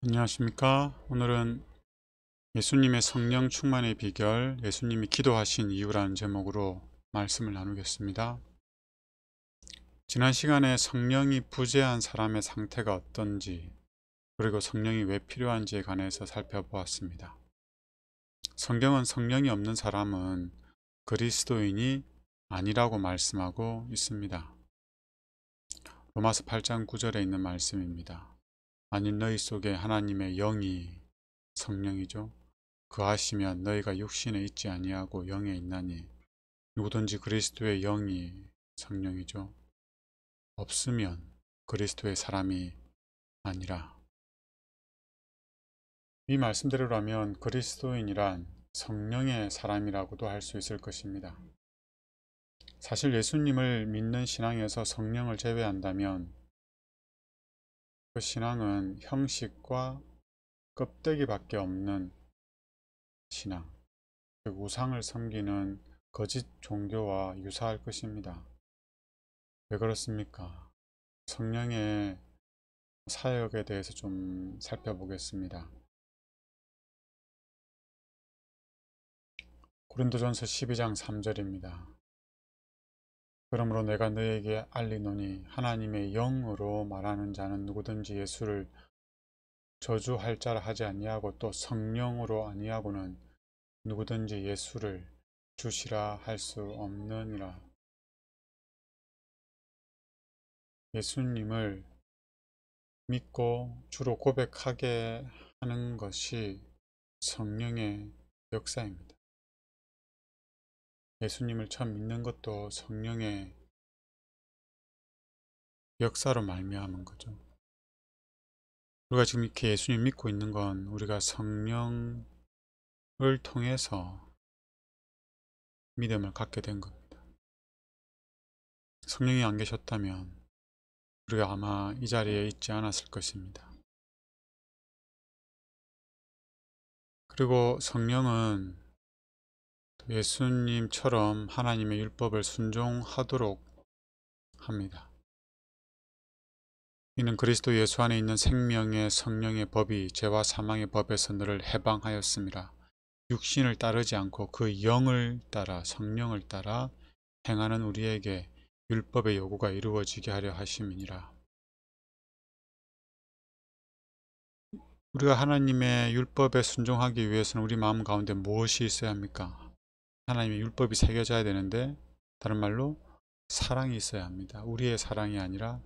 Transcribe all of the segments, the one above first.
안녕하십니까. 오늘은 예수님의 성령 충만의 비결, 예수님이 기도하신 이유라는 제목으로 말씀을 나누겠습니다. 지난 시간에 성령이 부재한 사람의 상태가 어떤지, 그리고 성령이 왜 필요한지에 관해서 살펴보았습니다. 성경은 성령이 없는 사람은 그리스도인이 아니라고 말씀하고 있습니다. 로마서 8장 9절에 있는 말씀입니다. 만일 너희 속에 하나님의 영이, 성령이죠, 그하시면 너희가 육신에 있지 아니하고 영에 있나니, 누구든지 그리스도의 영이, 성령이죠, 없으면 그리스도의 사람이 아니라. 이 말씀대로라면 그리스도인이란 성령의 사람이라고도 할 수 있을 것입니다. 사실 예수님을 믿는 신앙에서 성령을 제외한다면 그 신앙은 형식과 껍데기밖에 없는 신앙, 즉 우상을 섬기는 거짓 종교와 유사할 것입니다. 왜 그렇습니까? 성령의 사역에 대해서 좀 살펴보겠습니다. 고린도전서 12장 3절입니다. 그러므로 내가 너에게 알리노니 하나님의 영으로 말하는 자는 누구든지 예수를 저주할 자라 하지 아니하고 또 성령으로 아니하고는 누구든지 예수를 주시라 할 수 없느니라. 예수님을 믿고 주로 고백하게 하는 것이 성령의 역사입니다. 예수님을 처음 믿는 것도 성령의 역사로 말미암은 거죠. 우리가 지금 이렇게 예수님 믿고 있는 건 우리가 성령을 통해서 믿음을 갖게 된 겁니다. 성령이 안 계셨다면 우리가 아마 이 자리에 있지 않았을 것입니다. 그리고 성령은 예수님처럼 하나님의 율법을 순종하도록 합니다. 이는 그리스도 예수 안에 있는 생명의 성령의 법이 죄와 사망의 법에서 너를 해방하였습니다. 육신을 따르지 않고 그 영을 따라, 성령을 따라 행하는 우리에게 율법의 요구가 이루어지게 하려 하심이니라. 우리가 하나님의 율법에 순종하기 위해서는 우리 마음 가운데 무엇이 있어야 합니까? 하나님의 율법이 새겨져야 되는데, 다른 말로 사랑이 있어야 합니다. 우리의 사랑이 아니라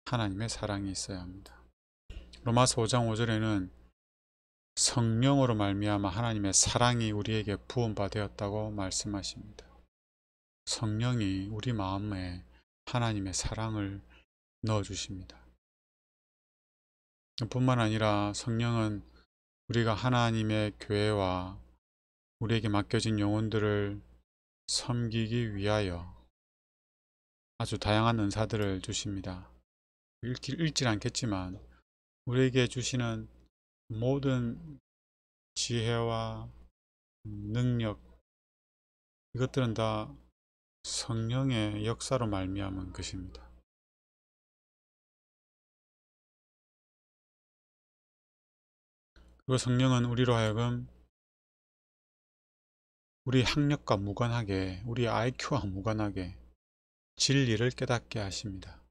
하나님의 사랑이 있어야 합니다. 로마서 5장 5절에는 성령으로 말미암아 하나님의 사랑이 우리에게 부음받았다고 말씀하십니다. 성령이 우리 마음에 하나님의 사랑을 넣어주십니다. 뿐만 아니라 성령은 우리가 하나님의 교회와 우리에게 맡겨진 영혼들을 섬기기 위하여 아주 다양한 은사들을 주십니다. 읽질 않겠지만 우리에게 주시는 모든 지혜와 능력, 이것들은 다 성령의 역사로 말미암은 것입니다. 그리고 성령은 우리로 하여금 우리 학력과 무관하게, 우리 IQ와 무관하게 진리를 깨닫게 하십니다.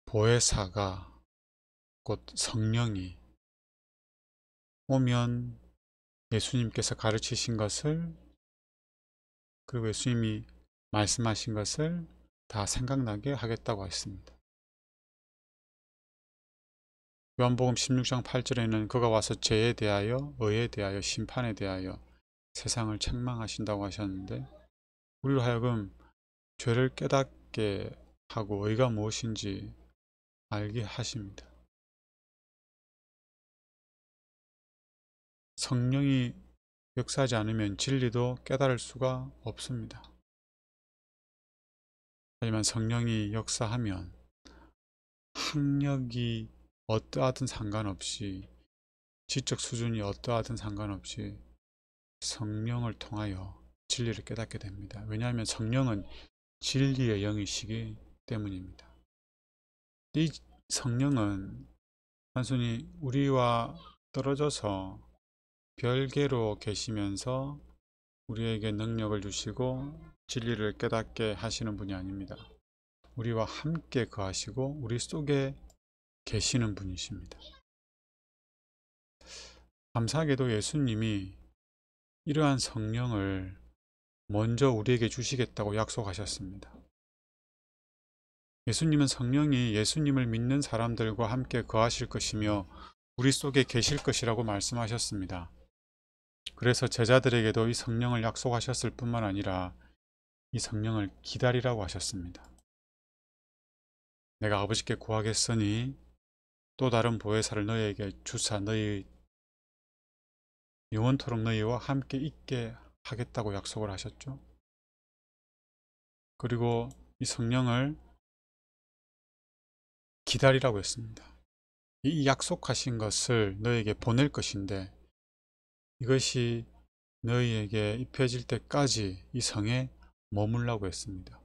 보혜사가, 곧 성령이 오면 예수님께서 가르치신 것을, 그리고 예수님이 말씀하신 것을 다 생각나게 하겠다고 했습니다. 요한복음 16장 8절에는 그가 와서 죄에 대하여, 의에 대하여, 심판에 대하여 세상을 책망하신다고 하셨는데, 우리로 하여금 죄를 깨닫게 하고 의가 무엇인지 알게 하십니다. 성령이 역사하지 않으면 진리도 깨달을 수가 없습니다. 하지만 성령이 역사하면 학력이 어떠하든 상관없이, 지적 수준이 어떠하든 상관없이 성령을 통하여 진리를 깨닫게 됩니다. 왜냐하면 성령은 진리의 영이시기 때문입니다. 이 성령은 단순히 우리와 떨어져서 별개로 계시면서 우리에게 능력을 주시고 진리를 깨닫게 하시는 분이 아닙니다. 우리와 함께 거하시고 우리 속에 계시는 분이십니다. 감사하게도 예수님이 이러한 성령을 먼저 우리에게 주시겠다고 약속하셨습니다. 예수님은 성령이 예수님을 믿는 사람들과 함께 거하실 것이며 우리 속에 계실 것이라고 말씀하셨습니다. 그래서 제자들에게도 이 성령을 약속하셨을 뿐만 아니라 이 성령을 기다리라고 하셨습니다. 내가 아버지께 구하겠으니 또 다른 보혜사를 너희에게 주사 너희 영원토록 너희와 함께 있게 하겠다고 약속을 하셨죠. 그리고 이 성령을 기다리라고 했습니다. 이 약속하신 것을 너희에게 보낼 것인데 이것이 너희에게 입혀질 때까지 이 성에 머물라고 했습니다.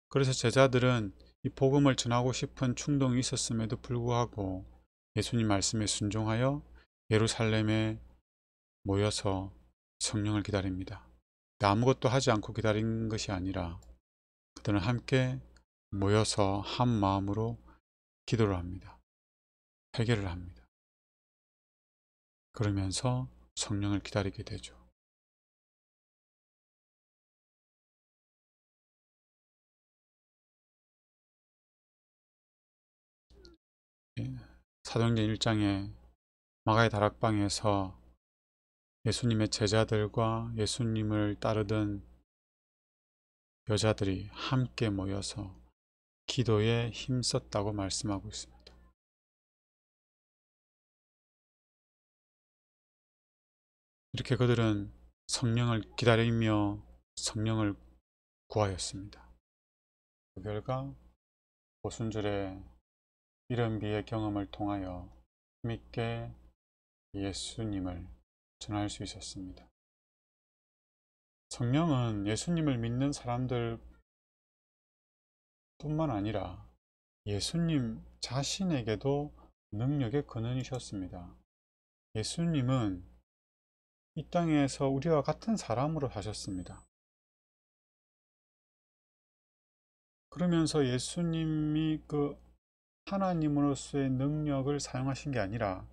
그래서 제자들은 이 복음을 전하고 싶은 충동이 있었음에도 불구하고 예수님 말씀에 순종하여 예루살렘에 모여서 성령을 기다립니다. 아무것도 하지 않고 기다린 것이 아니라 그들은 함께 모여서 한 마음으로 기도를 합니다. 회개를 합니다. 그러면서 성령을 기다리게 되죠. 예, 사도행전 1장에 마가의 다락방에서 예수님의 제자들과 예수님을 따르던 여자들이 함께 모여서 기도에 힘썼다고 말씀하고 있습니다. 이렇게 그들은 성령을 기다리며 성령을 구하였습니다. 그 결과 오순절에 이런 비의 경험을 통하여 힘있게 예수님을 전할 수 있었습니다. 성령은 예수님을 믿는 사람들 뿐만 아니라 예수님 자신에게도 능력의 근원이셨습니다. 예수님은 이 땅에서 우리와 같은 사람으로 사셨습니다. 그러면서 예수님이 그 하나님으로서의 능력을 사용하신 게 아니라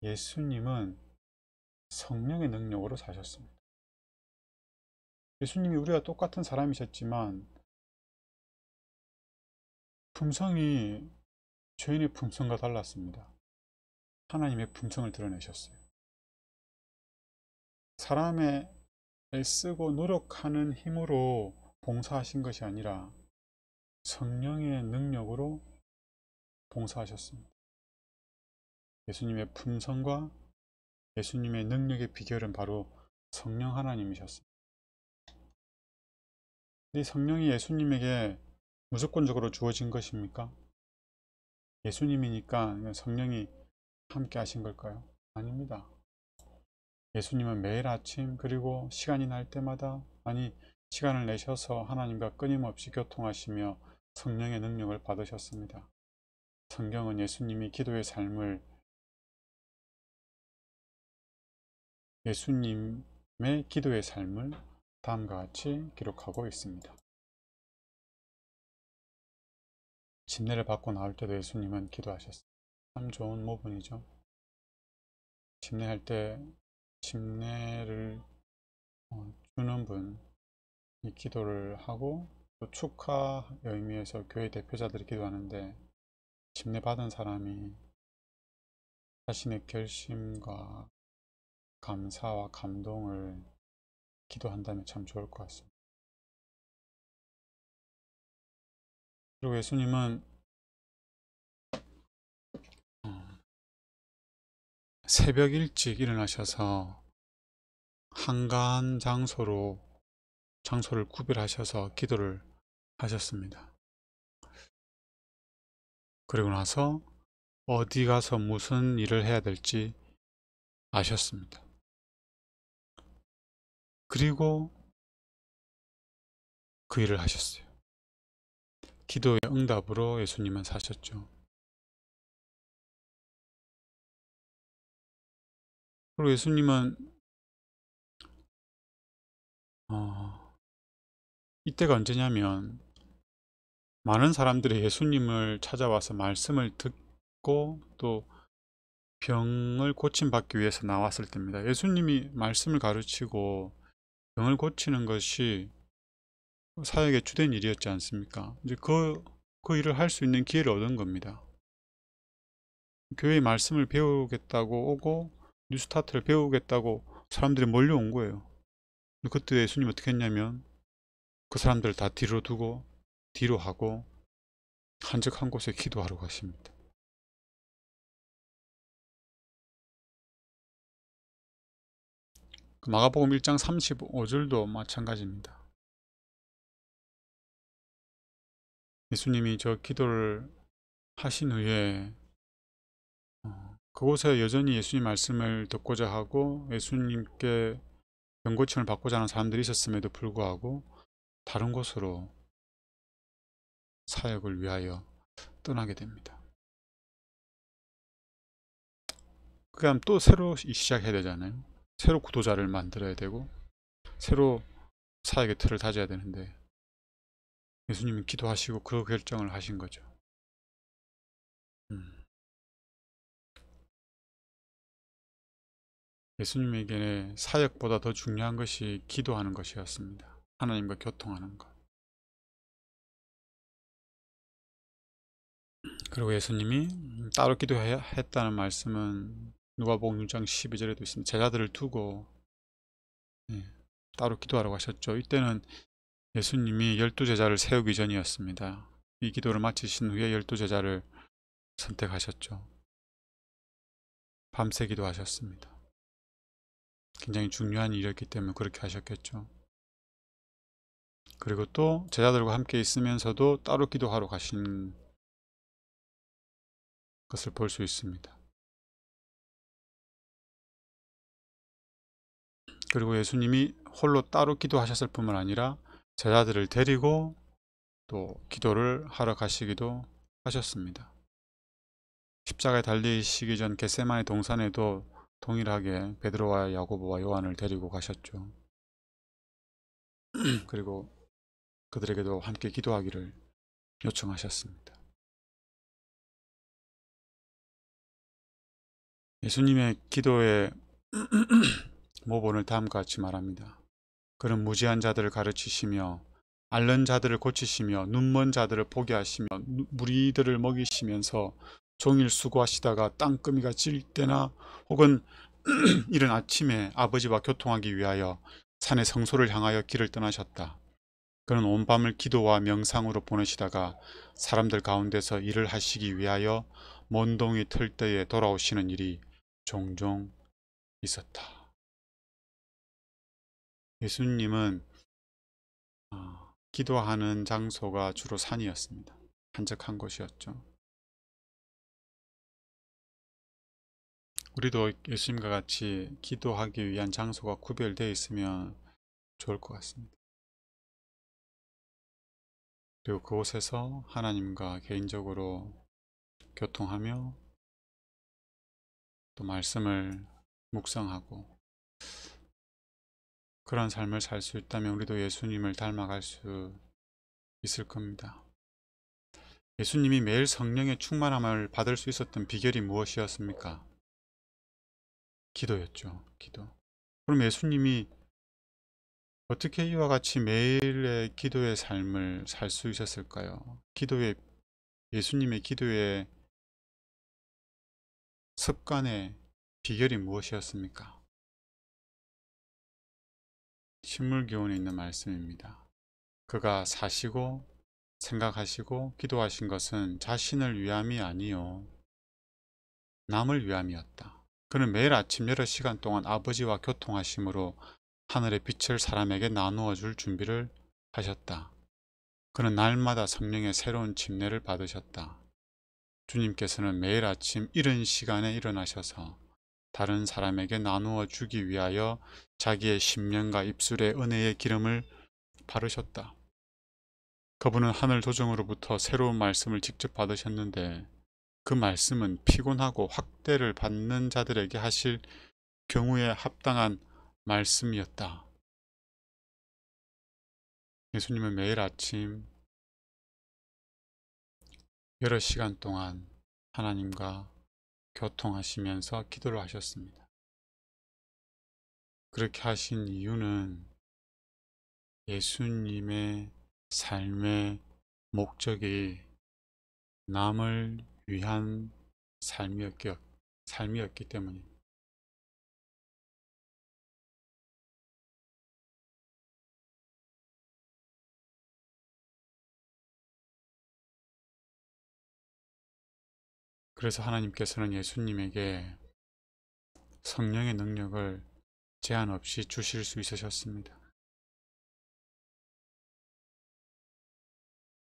예수님은 성령의 능력으로 사셨습니다. 예수님이 우리와 똑같은 사람이셨지만 품성이 죄인의 품성과 달랐습니다. 하나님의 품성을 드러내셨어요. 사람의 애쓰고 노력하는 힘으로 봉사하신 것이 아니라 성령의 능력으로 봉사하셨습니다. 예수님의 품성과 예수님의 능력의 비결은 바로 성령 하나님이셨습니다. 이 성령이 예수님에게 무조건적으로 주어진 것입니까? 예수님이니까 성령이 함께 하신 걸까요? 아닙니다. 예수님은 매일 아침 그리고 시간이 날 때마다 시간을 내셔서 하나님과 끊임없이 교통하시며 성령의 능력을 받으셨습니다. 성경은 예수님의 기도의 삶을 다음과 같이 기록하고 있습니다. 침례를 받고 나올 때도 예수님은 기도하셨습니다. 참 좋은 모분이죠. 침례할 때 침례를 주는 분이 기도를 하고 또 축하 의미에서 교회 대표자들이 기도하는데 침례 받은 사람이 자신의 결심과 감사와 감동을 기도한다면 참 좋을 것 같습니다. 그리고 예수님은 새벽 일찍 일어나셔서 한가한 장소를 구별하셔서 기도를 하셨습니다. 그리고 나서 어디 가서 무슨 일을 해야 될지 아셨습니다. 그리고 그 일을 하셨어요. 기도의 응답으로 예수님은 사셨죠. 그리고 예수님은 이때가 언제냐면 많은 사람들이 예수님을 찾아와서 말씀을 듣고 또 병을 고침받기 위해서 나왔을 때입니다. 예수님이 말씀을 가르치고 병을 고치는 것이 사역의 주된 일이었지 않습니까? 이제 그 일을 할 수 있는 기회를 얻은 겁니다. 교회의 말씀을 배우겠다고 오고 뉴스타트를 배우겠다고 사람들이 몰려온 거예요. 그때 예수님 어떻게 했냐면 그 사람들을 다 뒤로 두고 뒤로 하고 한적한 곳에 기도하러 가십니다. 마가복음 1장 35절도 마찬가지입니다. 예수님이 저 기도를 하신 후에 그곳에 여전히 예수님 말씀을 듣고자 하고 예수님께 병고침을 받고자 하는 사람들이 있었음에도 불구하고 다른 곳으로 사역을 위하여 떠나게 됩니다. 그럼 또 새로 시작해야 되잖아요. 새로 구도자를 만들어야 되고 새로 사역의 틀을 다져야 되는데 예수님은 기도하시고 그 결정을 하신 거죠. 예수님에게는 사역보다 더 중요한 것이 기도하는 것이었습니다. 하나님과 교통하는 것. 그리고 예수님이 따로 기도했다는 말씀은 누가복음 6장 12절에도 있습니다. 제자들을 두고 따로 기도하라고 하셨죠. 이때는 예수님이 12제자를 세우기 전이었습니다. 이 기도를 마치신 후에 12제자를 선택하셨죠. 밤새 기도하셨습니다. 굉장히 중요한 일이었기 때문에 그렇게 하셨겠죠. 그리고 또 제자들과 함께 있으면서도 따로 기도하러 가신 것을 볼 수 있습니다. 그리고 예수님이 홀로 따로 기도하셨을 뿐만 아니라 제자들을 데리고 또 기도를 하러 가시기도 하셨습니다. 십자가에 달리시기 전 겟세마네 동산에도 동일하게 베드로와 야고보와 요한을 데리고 가셨죠. 그리고 그들에게도 함께 기도하기를 요청하셨습니다. 예수님의 기도의 모본을 다음과 같이 말합니다. 그는 무지한 자들을 가르치시며 앓는 자들을 고치시며 눈먼 자들을 보게 하시며 무리들을 먹이시면서 종일 수고하시다가 땅거미가 질 때나 혹은 이른 아침에 아버지와 교통하기 위하여 산의 성소를 향하여 길을 떠나셨다. 그는 온 밤을 기도와 명상으로 보내시다가 사람들 가운데서 일을 하시기 위하여 먼동이 틀 때에 돌아오시는 일이 종종 있었다. 예수님은 기도하는 장소가 주로 산이었습니다. 한적한 곳이었죠. 우리도 예수님과 같이 기도하기 위한 장소가 구별되어 있으면 좋을 것 같습니다. 그리고 그곳에서 하나님과 개인적으로 교통하며 또 말씀을 묵상하고 그런 삶을 살 수 있다면 우리도 예수님을 닮아갈 수 있을 겁니다. 예수님이 매일 성령의 충만함을 받을 수 있었던 비결이 무엇이었습니까? 기도였죠. 기도. 그럼 예수님이 어떻게 이와 같이 매일의 기도의 삶을 살 수 있었을까요? 예수님의 기도의 습관의 비결이 무엇이었습니까? 신물교훈에 있는 말씀입니다. 그가 사시고 생각하시고 기도하신 것은 자신을 위함이 아니요 남을 위함이었다. 그는 매일 아침 여러 시간 동안 아버지와 교통하심으로 하늘의 빛을 사람에게 나누어 줄 준비를 하셨다. 그는 날마다 성령의 새로운 침례를 받으셨다. 주님께서는 매일 아침 이른 시간에 일어나셔서 다른 사람에게 나누어 주기 위하여 자기의 심령과 입술에 은혜의 기름을 바르셨다. 그분은 하늘 조정으로부터 새로운 말씀을 직접 받으셨는데 그 말씀은 피곤하고 확대를 받는 자들에게 하실 경우에 합당한 말씀이었다. 예수님은 매일 아침 여러 시간 동안 하나님과 교통하시면서 기도를 하셨습니다. 그렇게 하신 이유는 예수님의 삶의 목적이 남을 위한 삶이었기 때문입니다. 그래서 하나님께서는 예수님에게 성령의 능력을 제한 없이 주실 수 있으셨습니다.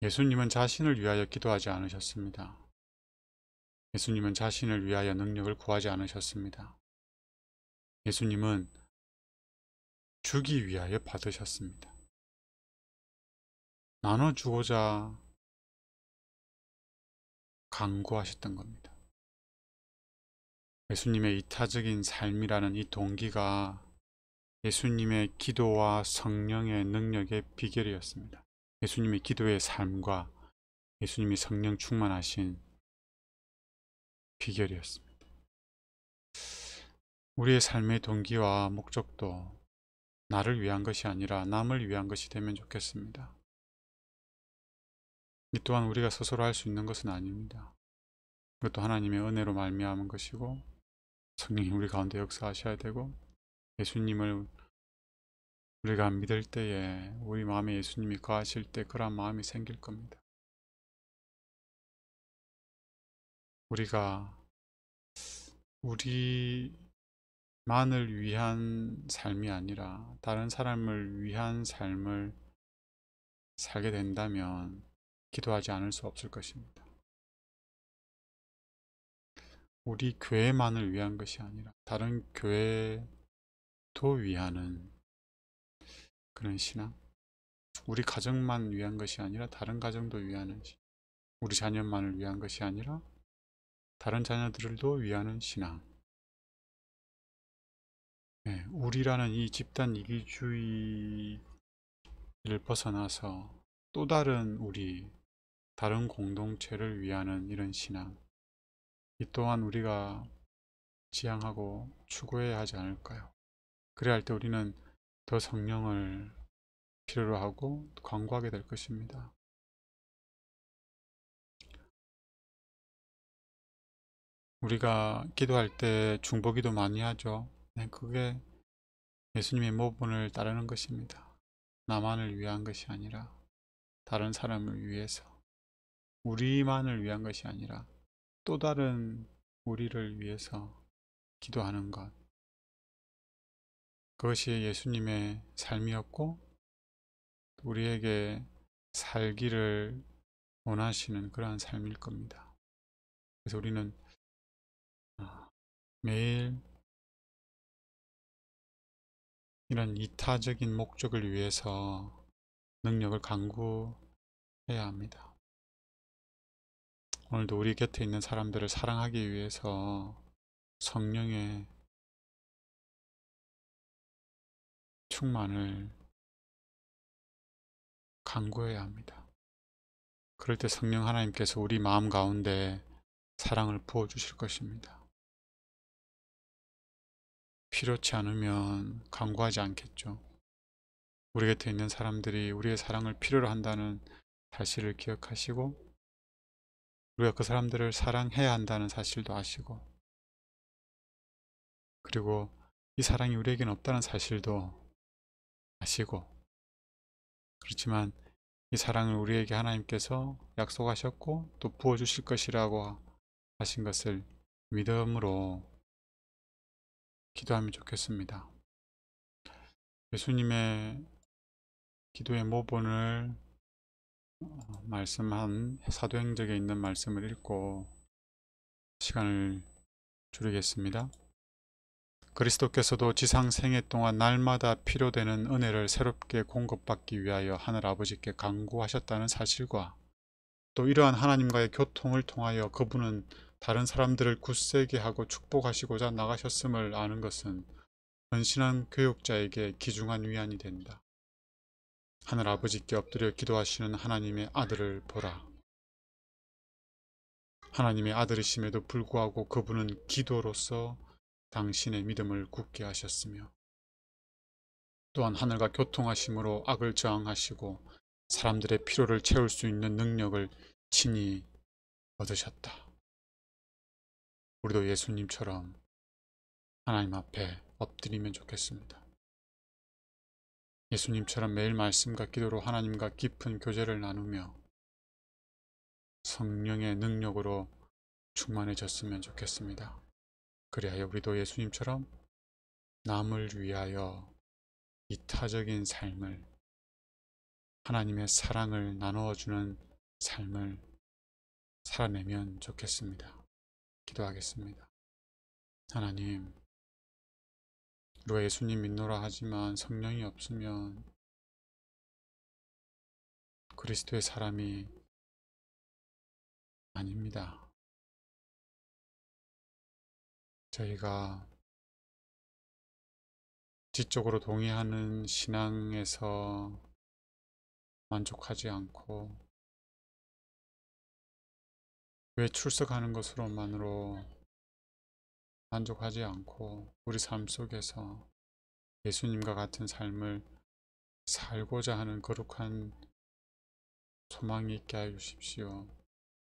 예수님은 자신을 위하여 기도하지 않으셨습니다. 예수님은 자신을 위하여 능력을 구하지 않으셨습니다. 예수님은 주기 위하여 받으셨습니다. 나눠주고자 간구하셨던 겁니다. 예수님의 이타적인 삶이라는 이 동기가 예수님의 기도와 성령의 능력의 비결이었습니다. 예수님의 기도의 삶과 예수님이 성령 충만하신 비결이었습니다. 우리의 삶의 동기와 목적도 나를 위한 것이 아니라 남을 위한 것이 되면 좋겠습니다. 이 또한 우리가 스스로 할 수 있는 것은 아닙니다. 그것도 하나님의 은혜로 말미암은 것이고 성령이 우리 가운데 역사하셔야 되고 예수님을 우리가 믿을 때에 우리 마음에 예수님이 거하실 때 그런 마음이 생길 겁니다. 우리가 우리만을 위한 삶이 아니라 다른 사람을 위한 삶을 살게 된다면 기도하지 않을 수 없을 것입니다. 우리 교회만을 위한 것이 아니라 다른 교회도 위하는 그런 신앙, 우리 가정만 위한 것이 아니라 다른 가정도 위하는 신앙, 우리 자녀만을 위한 것이 아니라 다른 자녀들도 위하는 신앙. 네, 우리라는 이 집단 이기주의를 벗어나서 또 다른 우리, 다른 공동체를 위하는 이런 신앙, 이 또한 우리가 지향하고 추구해야 하지 않을까요? 그래야 할 때 우리는 더 성령을 필요로 하고 간구하게 될 것입니다. 우리가 기도할 때 중보기도 많이 하죠. 네, 그게 예수님의 모본을 따르는 것입니다. 나만을 위한 것이 아니라 다른 사람을 위해서, 우리만을 위한 것이 아니라 또 다른 우리를 위해서 기도하는 것, 그것이 예수님의 삶이었고 우리에게 살기를 원하시는 그러한 삶일 겁니다. 그래서 우리는 매일 이런 이타적인 목적을 위해서 능력을 간구해야 합니다. 오늘도 우리 곁에 있는 사람들을 사랑하기 위해서 성령의 충만을 간구해야 합니다. 그럴 때 성령 하나님께서 우리 마음 가운데 사랑을 부어주실 것입니다. 필요치 않으면 간구하지 않겠죠. 우리 곁에 있는 사람들이 우리의 사랑을 필요로 한다는 사실을 기억하시고 우리가 그 사람들을 사랑해야 한다는 사실도 아시고 그리고 이 사랑이 우리에게는 없다는 사실도 아시고 그렇지만 이 사랑을 우리에게 하나님께서 약속하셨고 또 부어주실 것이라고 하신 것을 믿음으로 기도하면 좋겠습니다. 예수님의 기도의 모본을 말씀한 사도행전에 있는 말씀을 읽고 시간을 줄이겠습니다. 그리스도께서도 지상 생애 동안 날마다 필요되는 은혜를 새롭게 공급받기 위하여 하늘 아버지께 간구하셨다는 사실과 또 이러한 하나님과의 교통을 통하여 그분은 다른 사람들을 굳세게 하고 축복하시고자 나가셨음을 아는 것은 헌신한 교육자에게 귀중한 위안이 된다. 하늘 아버지께 엎드려 기도하시는 하나님의 아들을 보라. 하나님의 아들이심에도 불구하고 그분은 기도로서 당신의 믿음을 굳게 하셨으며 또한 하늘과 교통하심으로 악을 저항하시고 사람들의 필요를 채울 수 있는 능력을 친히 얻으셨다. 우리도 예수님처럼 하나님 앞에 엎드리면 좋겠습니다. 예수님처럼 매일 말씀과 기도로 하나님과 깊은 교제를 나누며 성령의 능력으로 충만해졌으면 좋겠습니다. 그리하여 우리도 예수님처럼 남을 위하여 이타적인 삶을, 하나님의 사랑을 나누어주는 삶을 살아내면 좋겠습니다. 기도하겠습니다. 하나님, 우리가 예수님 믿노라 하지만 성령이 없으면 그리스도의 사람이 아닙니다. 저희가 지적으로 동의하는 신앙에서 만족하지 않고 왜 출석하는 것으로만으로 만족하지 않고 우리 삶 속에서 예수님과 같은 삶을 살고자 하는 거룩한 소망이 있게 하여 주십시오.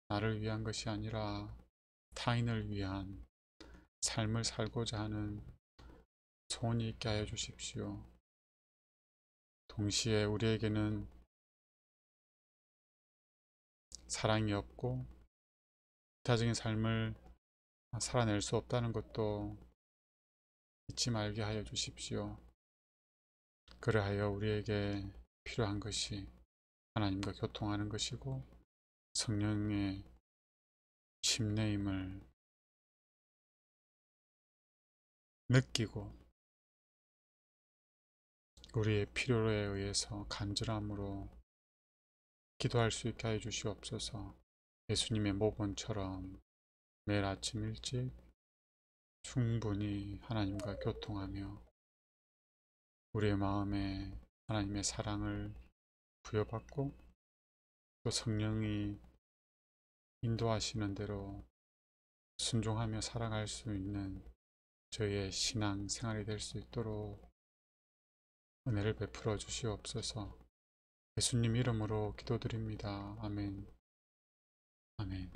나를 위한 것이 아니라 타인을 위한 삶을 살고자 하는 소원이 있게 하여 주십시오. 동시에 우리에게는 사랑이 없고 이타적인 삶을 살아낼 수 없다는 것도 잊지 말게 하여 주십시오. 그리하여 우리에게 필요한 것이 하나님과 교통하는 것이고 성령의 심내임을 느끼고 우리의 필요에 의해서 간절함으로 기도할 수 있게 하여 주시옵소서. 예수님의 모본처럼 매일 아침 일찍 충분히 하나님과 교통하며 우리의 마음에 하나님의 사랑을 부여받고 또 성령이 인도하시는 대로 순종하며 살아갈 수 있는 저희의 신앙 생활이 될 수 있도록 은혜를 베풀어 주시옵소서. 예수님 이름으로 기도드립니다. 아멘. 아멘.